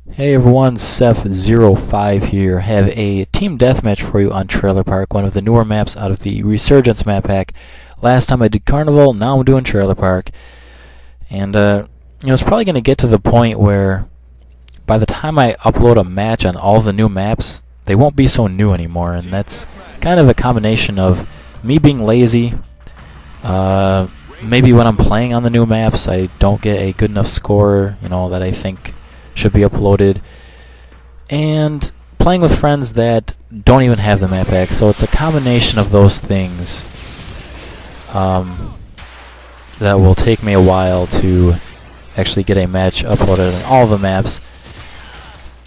Hey everyone, Seth05 here. Have a team deathmatch for you on Trailer Park, one of the newer maps out of the Resurgence map pack. Last time I did Carnival, now I'm doing Trailer Park. And it's probably going to get to the point where by the time I upload a match on all the new maps, they won't be so new anymore, and that's kind of a combination of me being lazy. Maybe when I'm playing on the new maps, I don't get a good enough score, that I think should be uploaded, and playing with friends that don't even have the map pack. So it's a combination of those things that will take me a while to actually get a match uploaded on all the maps.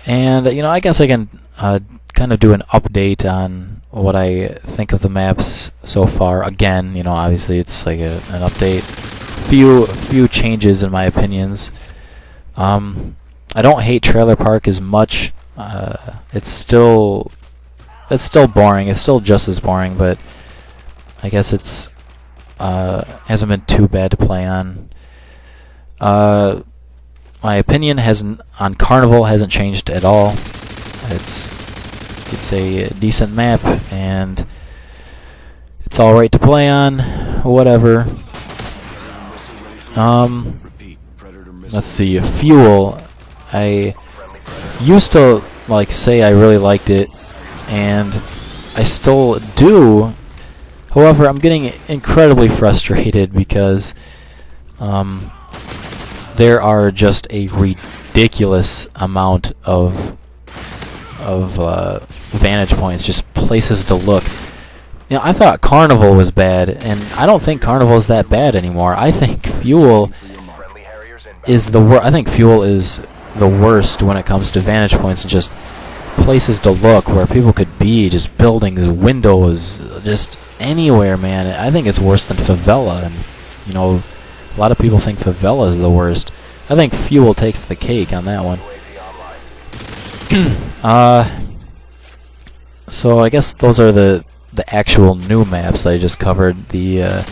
And I guess I can kind of do an update on what I think of the maps so far. Again, obviously it's like an update, few changes in my opinions. I don't hate Trailer Park as much. It's still boring. It's still just as boring, but I guess it's hasn't been too bad to play on. My opinion on Carnival hasn't changed at all. It's a decent map, and it's all right to play on. Whatever. Let's see. Fuel. I used to say I really liked it, and I still do. However, I'm getting incredibly frustrated because there are just a ridiculous amount of vantage points, just places to look. I thought Carnival was bad, and I don't think Carnival is that bad anymore. I think Fuel is the worst. I think Fuel is the worst when it comes to vantage points and just places to look where people could be, just buildings, windows, just anywhere, man. I think it's worse than Favela, and a lot of people think Favela is the worst. I think Fuel takes the cake on that one. So I guess those are the actual new maps that I just covered. The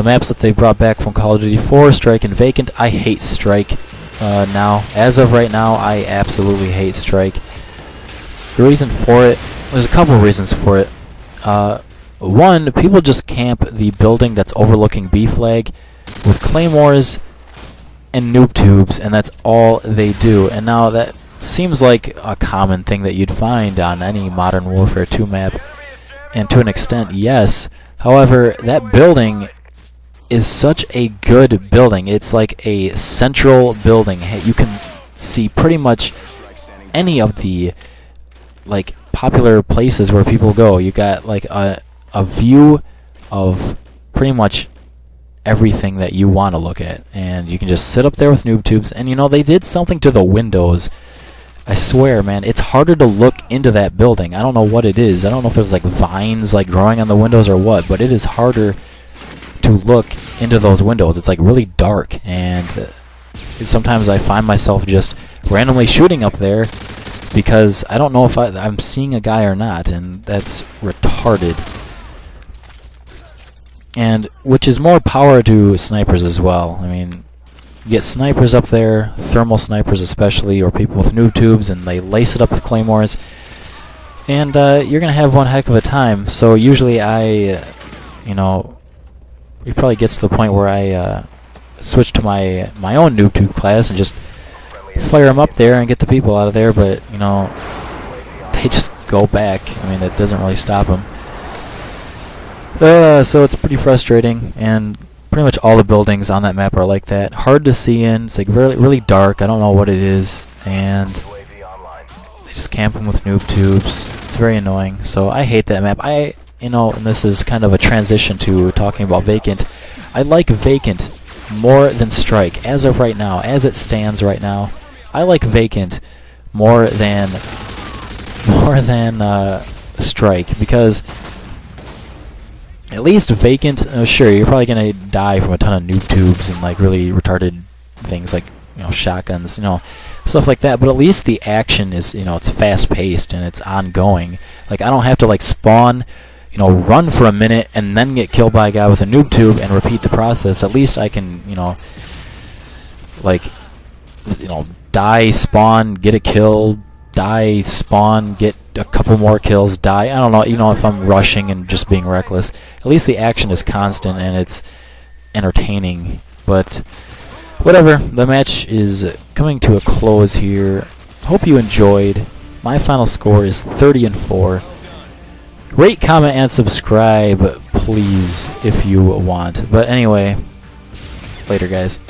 maps that they brought back from Call of Duty 4, Strike and Vacant. I hate Strike. Now, as of right now, I absolutely hate Strike. The reason for it, there's a couple reasons for it. One, people just camp the building that's overlooking B flag with claymores and noob tubes, and that's all they do. And now that seems like a common thing that you'd find on any Modern Warfare 2 map, and to an extent, yes. However, that building is such a good building. It's like a central building. You can see pretty much any of the popular places where people go. You got a view of pretty much everything that you want to look at, and you can just sit up there with noob tubes. And they did something to the windows. I swear, man, it's harder to look into that building. I don't know what it is. I don't know if there's vines growing on the windows or what, but it is harder to look into those windows. It's really dark, and sometimes I find myself just randomly shooting up there because I don't know if I'm seeing a guy or not, and that's retarded. And which is more power to snipers as well. I mean, you get snipers up there, thermal snipers especially, or people with noob tubes, and they lace it up with claymores, and you're gonna have one heck of a time. So usually it probably gets to the point where I switch to my own noob tube class and just fire them up there and get the people out of there, but they just go back. I mean, it doesn't really stop them. So it's pretty frustrating, and pretty much all the buildings on that map are like that. Hard to see in. It's really, really dark. I don't know what it is, and they just camp them with noob tubes. It's very annoying. So I hate that map. And this is kind of a transition to talking about Vacant. I like Vacant more than Strike. As of right now, as it stands right now, I like Vacant more than Strike, because at least Vacant, sure, you're probably going to die from a ton of noob tubes and really retarded things like shotguns, stuff like that, but at least the action is, it's fast-paced and it's ongoing. I don't have to spawn, run for a minute and then get killed by a guy with a noob tube and repeat the process. At least I can, die, spawn, get a kill, die, spawn, get a couple more kills, die. I don't know, if I'm rushing and just being reckless. At least the action is constant and it's entertaining. But whatever, the match is coming to a close here. Hope you enjoyed. My final score is 30-4. Rate, comment, and subscribe, please, if you want. But anyway, later, guys.